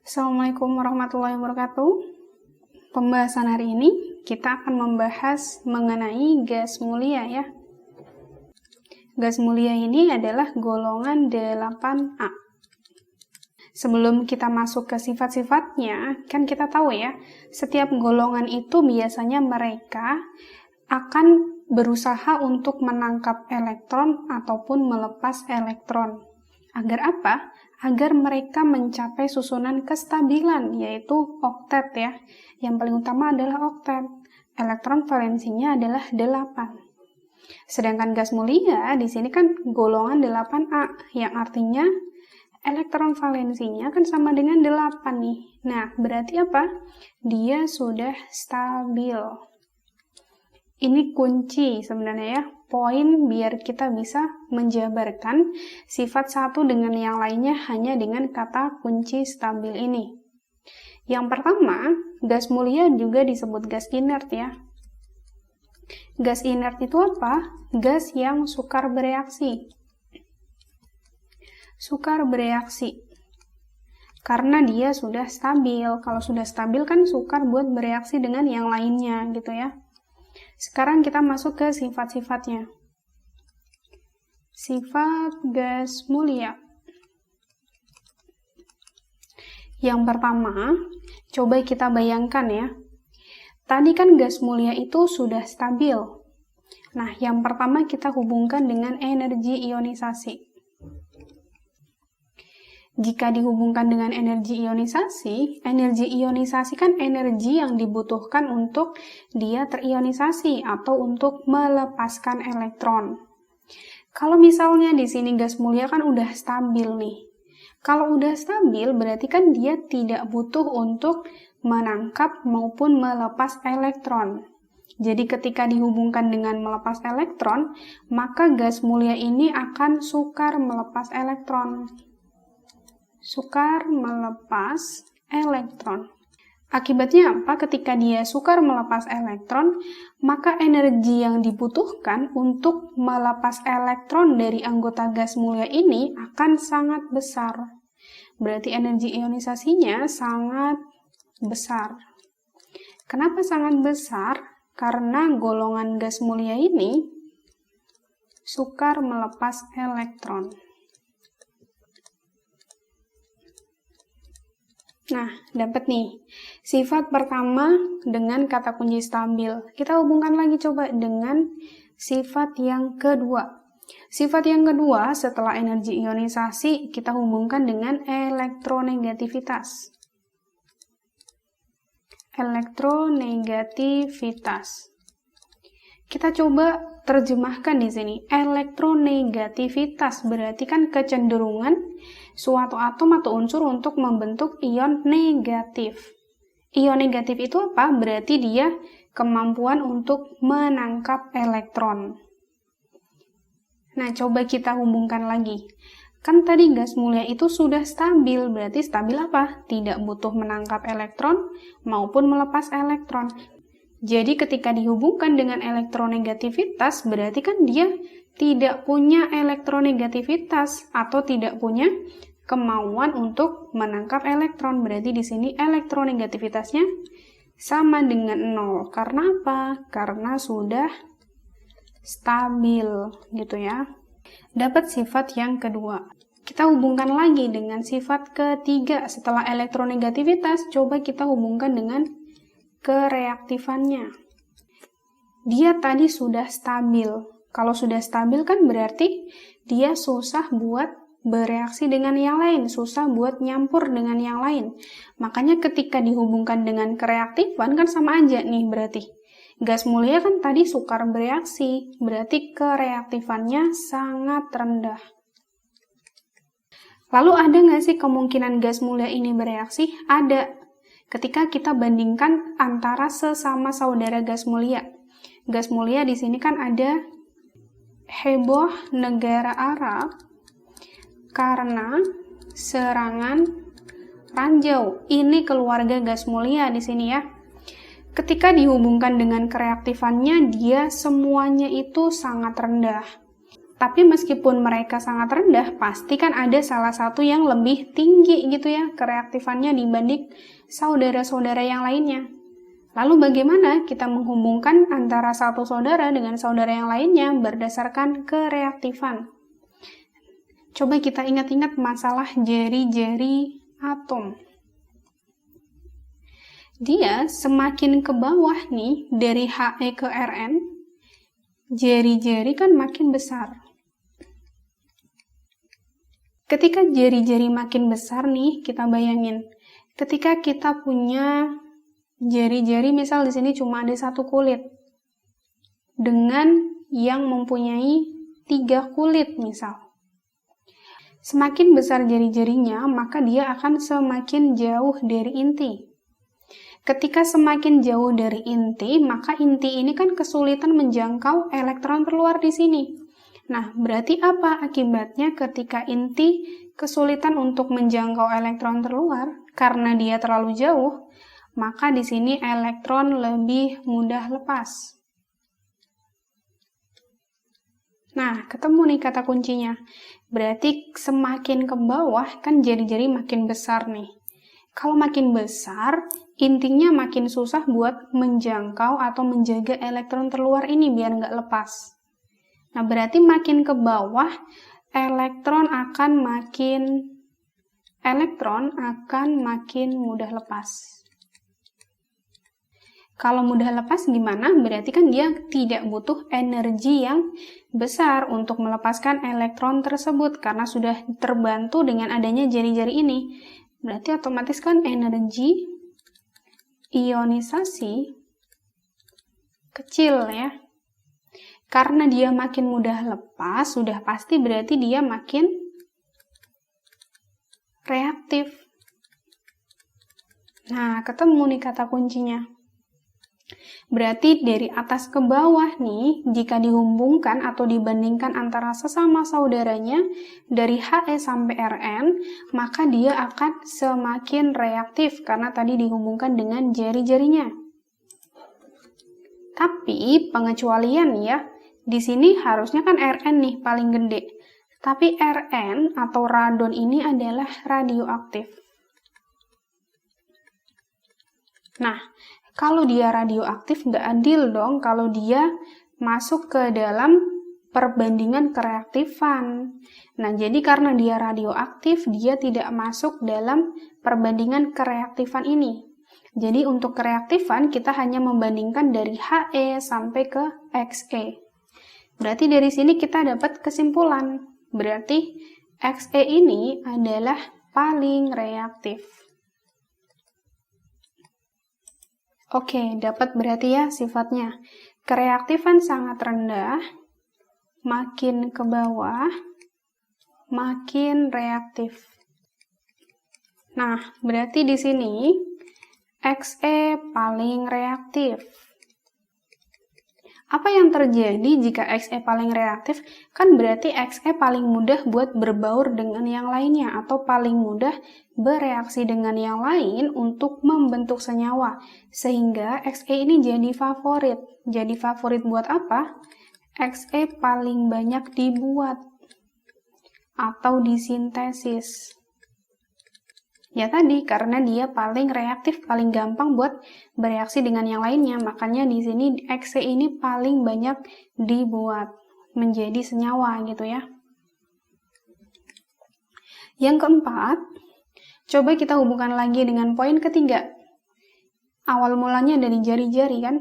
Assalamualaikum warahmatullahi wabarakatuh. Pembahasan hari ini kita akan membahas mengenai gas mulia ya. Gas mulia ini adalah golongan 8A. Sebelum kita masuk ke sifat-sifatnya, kan kita tahu ya, setiap golongan itu biasanya mereka akan berusaha untuk menangkap elektron ataupun melepas elektron. Agar apa? Agar mereka mencapai susunan kestabilan, yaitu oktet ya. Yang paling utama adalah oktet. Elektron valensinya adalah 8. Sedangkan gas mulia di sini kan golongan 8A, yang artinya elektron valensinya kan sama dengan 8 nih. Nah, berarti apa? Dia sudah stabil. Ini kunci sebenarnya ya, poin biar kita bisa menjabarkan sifat satu dengan yang lainnya hanya dengan kata kunci stabil ini. Yang pertama, gas mulia juga disebut gas inert ya. Gas inert itu apa? Gas yang sukar bereaksi. Sukar bereaksi. Karena dia sudah stabil. Kalau sudah stabil kan sukar buat bereaksi dengan yang lainnya gitu ya. Sekarang kita masuk ke sifat-sifatnya. Sifat gas mulia. Yang pertama, coba kita bayangkan ya. Tadi kan gas mulia itu sudah stabil. Nah, yang pertama kita hubungkan dengan energi ionisasi. Jika dihubungkan dengan energi ionisasi kan energi yang dibutuhkan untuk dia terionisasi atau untuk melepaskan elektron. Kalau misalnya di sini gas mulia kan udah stabil nih. Kalau udah stabil berarti kan dia tidak butuh untuk menangkap maupun melepas elektron. Jadi ketika dihubungkan dengan melepas elektron, maka gas mulia ini akan sukar melepas elektron. Sukar melepas elektron. Akibatnya apa? Ketika dia sukar melepas elektron, maka energi yang dibutuhkan untuk melepas elektron dari anggota gas mulia ini akan sangat besar. Berarti energi ionisasinya sangat besar. Kenapa sangat besar? Karena golongan gas mulia ini sukar melepas elektron. Nah, dapat nih. Sifat pertama dengan kata kunci stabil. Kita hubungkan lagi coba dengan sifat yang kedua. Sifat yang kedua setelah energi ionisasi kita hubungkan dengan elektronegativitas. Elektronegativitas. Kita coba terjemahkan di sini. Elektronegativitas berarti kan kecenderungan suatu atom atau unsur untuk membentuk ion negatif. Ion negatif itu apa? Berarti dia kemampuan untuk menangkap elektron. Nah, coba kita hubungkan lagi. Kan tadi gas mulia itu sudah stabil, berarti stabil apa? Tidak butuh menangkap elektron maupun melepas elektron. Jadi ketika dihubungkan dengan elektronegativitas, berarti kan dia tidak punya elektronegativitas atau tidak punya kemauan untuk menangkap elektron. Berarti di sini elektronegativitasnya sama dengan 0. Karena apa? Karena sudah stabil gitu ya. Dapat sifat yang kedua. Kita hubungkan lagi dengan sifat ketiga. Setelah elektronegativitas, coba kita hubungkan dengan kereaktifannya. Dia tadi sudah stabil. Kalau sudah stabil kan berarti dia susah buat bereaksi dengan yang lain, susah buat nyampur dengan yang lain. Makanya ketika dihubungkan dengan kereaktifan kan sama aja nih berarti. Gas mulia kan tadi sukar bereaksi, berarti kereaktifannya sangat rendah. Lalu ada nggak sih kemungkinan gas mulia ini bereaksi? Ada. Ketika kita bandingkan antara sesama saudara gas mulia. Gas mulia di sini kan ada heboh negara Arab karena serangan ranjau. Ini keluarga gas mulia di sini ya. Ketika dihubungkan dengan kereaktifannya, dia semuanya itu sangat rendah. Tapi meskipun mereka sangat rendah, pasti kan ada salah satu yang lebih tinggi gitu ya kereaktifannya dibanding saudara-saudara yang lainnya. Lalu bagaimana kita menghubungkan antara satu saudara dengan saudara yang lainnya berdasarkan kereaktifan? Coba kita ingat-ingat masalah jari-jari atom. Dia semakin ke bawah nih, dari He ke Rn, jari-jari kan makin besar. Ketika jari-jari makin besar nih, kita bayangin, ketika kita punya jari-jari, misal di sini cuma ada satu kulit, dengan yang mempunyai 3 kulit misal. Semakin besar jari-jarinya, maka dia akan semakin jauh dari inti. Ketika semakin jauh dari inti, maka inti ini kan kesulitan menjangkau elektron terluar di sini. Nah, berarti apa akibatnya ketika inti kesulitan untuk menjangkau elektron terluar? Karena dia terlalu jauh, maka di sini elektron lebih mudah lepas. Nah, ketemu nih kata kuncinya. Berarti semakin ke bawah, kan jari-jari makin besar nih. Kalau makin besar, intinya makin susah buat menjangkau atau menjaga elektron terluar ini biar nggak lepas. Nah, berarti makin ke bawah, elektron akan makin mudah lepas. Kalau mudah lepas gimana? Berarti kan dia tidak butuh energi yang besar untuk melepaskan elektron tersebut karena sudah terbantu dengan adanya jari-jari ini. Berarti otomatis kan energi ionisasi kecil ya. Karena dia makin mudah lepas, sudah pasti berarti dia makin reaktif. Nah, ketemu nih kata kuncinya. Berarti dari atas ke bawah nih, jika dihubungkan atau dibandingkan antara sesama saudaranya, dari He sampai Rn, maka dia akan semakin reaktif, karena tadi dihubungkan dengan jari-jarinya. Tapi, pengecualian ya, di sini harusnya kan Rn nih paling gede. Tapi Rn atau radon ini adalah radioaktif. Nah, kalau dia radioaktif nggak adil dong kalau dia masuk ke dalam perbandingan kereaktifan. Nah, jadi karena dia radioaktif, dia tidak masuk dalam perbandingan kereaktifan ini. Jadi untuk kereaktifan kita hanya membandingkan dari He sampai ke Xe. Berarti dari sini kita dapat kesimpulan. Berarti Xe ini adalah paling reaktif. Oke, dapat berarti ya sifatnya. Kereaktifan sangat rendah, makin ke bawah, makin reaktif. Nah, berarti di sini Xe paling reaktif. Apa yang terjadi jika Xe paling reaktif? Kan berarti Xe paling mudah buat berbaur dengan yang lainnya atau paling mudah bereaksi dengan yang lain untuk membentuk senyawa. Sehingga Xe ini jadi favorit. Jadi favorit buat apa? Xe paling banyak dibuat atau disintesis. Ya tadi, karena dia paling reaktif, paling gampang buat bereaksi dengan yang lainnya. Makanya di sini Xe ini paling banyak dibuat menjadi senyawa gitu ya. Yang keempat, coba kita hubungkan lagi dengan poin ketiga. Awal mulanya dari jari-jari kan.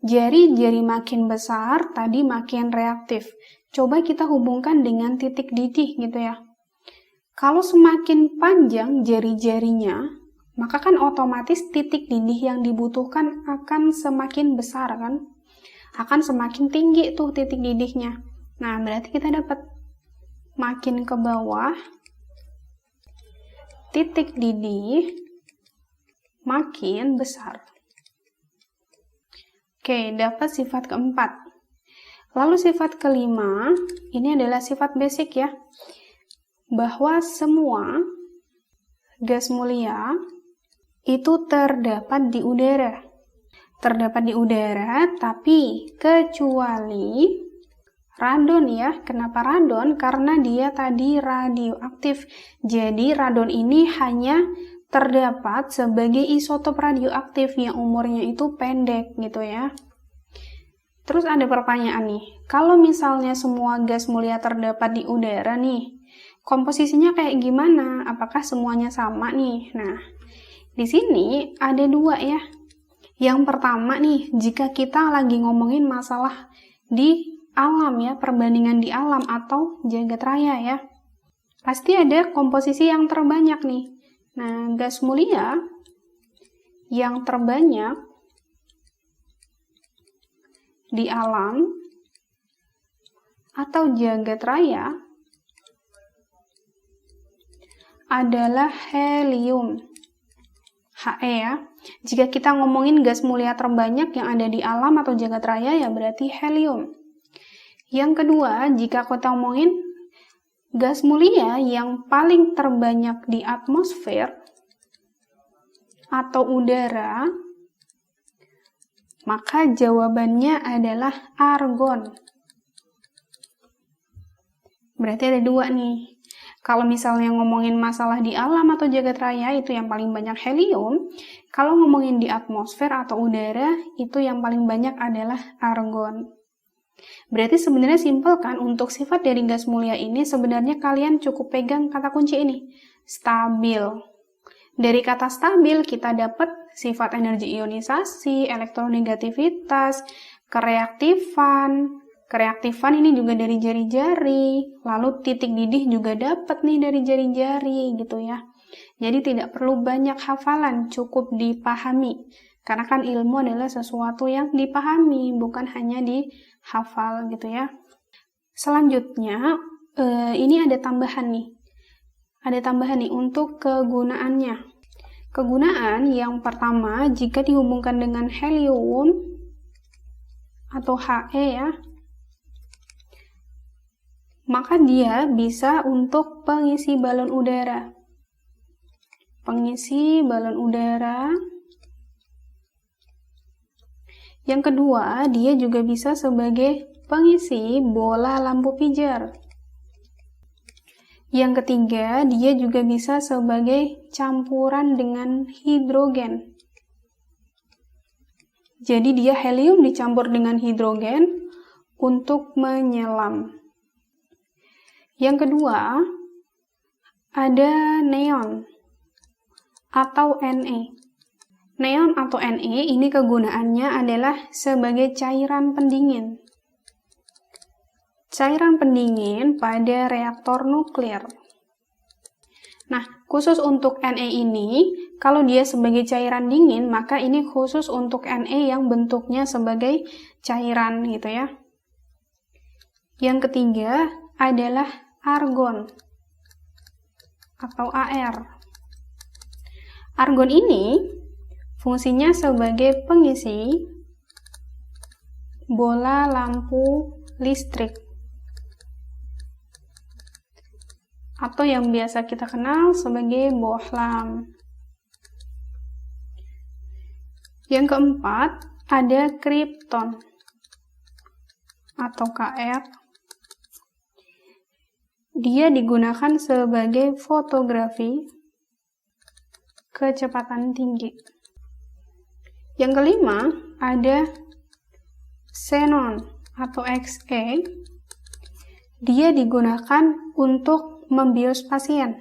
Jari-jari makin besar, tadi makin reaktif. Coba kita hubungkan dengan titik didih gitu ya. Kalau semakin panjang jari-jarinya, maka kan otomatis titik didih yang dibutuhkan akan semakin besar kan? Akan semakin tinggi tuh titik didihnya. Nah, berarti kita dapat makin ke bawah, titik didih makin besar. Oke, dapat sifat keempat. Lalu sifat kelima, ini adalah sifat basic ya. Bahwa semua gas mulia itu terdapat di udara. Terdapat di udara, tapi kecuali radon ya. Kenapa radon? Karena dia tadi radioaktif. Jadi radon ini hanya terdapat sebagai isotop radioaktif yang umurnya itu pendek gitu ya. Terus ada pertanyaan nih, kalau misalnya semua gas mulia terdapat di udara nih, komposisinya kayak gimana? Apakah semuanya sama nih? Nah, di sini ada dua ya. Yang pertama nih, jika kita lagi ngomongin masalah di alam ya, perbandingan di alam atau jagat raya ya, pasti ada komposisi yang terbanyak nih. Nah, gas mulia yang terbanyak di alam atau jagat raya adalah helium, He ya. Jika kita ngomongin gas mulia terbanyak yang ada di alam atau jagat raya ya berarti helium. Yang kedua, jika kita ngomongin gas mulia yang paling terbanyak di atmosfer atau udara, maka jawabannya adalah argon. Berarti ada dua nih. Kalau misalnya ngomongin masalah di alam atau jagat raya, itu yang paling banyak helium. Kalau ngomongin di atmosfer atau udara, itu yang paling banyak adalah argon. Berarti sebenarnya simpel kan, untuk sifat dari gas mulia ini sebenarnya kalian cukup pegang kata kunci ini, stabil. Dari kata stabil kita dapat sifat energi ionisasi, elektronegativitas, kereaktifan. Kereaktifan ini juga dari jari-jari, lalu titik didih juga dapat nih dari jari-jari gitu ya. Jadi tidak perlu banyak hafalan, cukup dipahami. Karena kan ilmu adalah sesuatu yang dipahami, bukan hanya dihafal gitu ya. Selanjutnya, ini ada tambahan nih. Ada tambahan nih untuk kegunaannya. Kegunaan yang pertama, jika dihubungkan dengan helium atau He ya, maka dia bisa untuk pengisi balon udara. Pengisi balon udara. Yang kedua, dia juga bisa sebagai pengisi bola lampu pijar. Yang ketiga, dia juga bisa sebagai campuran dengan hidrogen. Jadi dia helium dicampur dengan hidrogen untuk menyelam. Yang kedua, ada neon atau Ne. Neon atau Ne ini kegunaannya adalah sebagai cairan pendingin. Cairan pendingin pada reaktor nuklir. Nah, khusus untuk Ne ini, kalau dia sebagai cairan dingin, maka ini khusus untuk Ne yang bentuknya sebagai cairan gitu ya. Yang ketiga adalah argon atau Ar. Argon ini fungsinya sebagai pengisi bola lampu listrik atau yang biasa kita kenal sebagai bohlam. Yang keempat ada kripton atau Kr. Dia digunakan sebagai fotografi kecepatan tinggi. Yang kelima ada xenon atau Xe. Dia digunakan untuk membius pasien.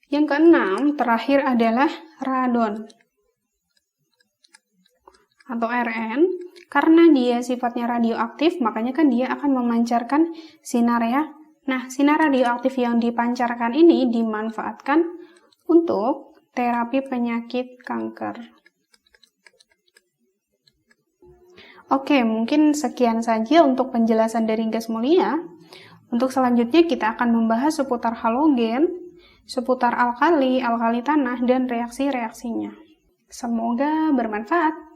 Yang keenam terakhir adalah radon atau Rn. Karena dia sifatnya radioaktif, makanya kan dia akan memancarkan sinar ya. Nah, sinar radioaktif yang dipancarkan ini dimanfaatkan untuk terapi penyakit kanker. Oke, mungkin sekian saja untuk penjelasan dari gas mulia. Untuk selanjutnya kita akan membahas seputar halogen, seputar alkali, alkali tanah, dan reaksi-reaksinya. Semoga bermanfaat.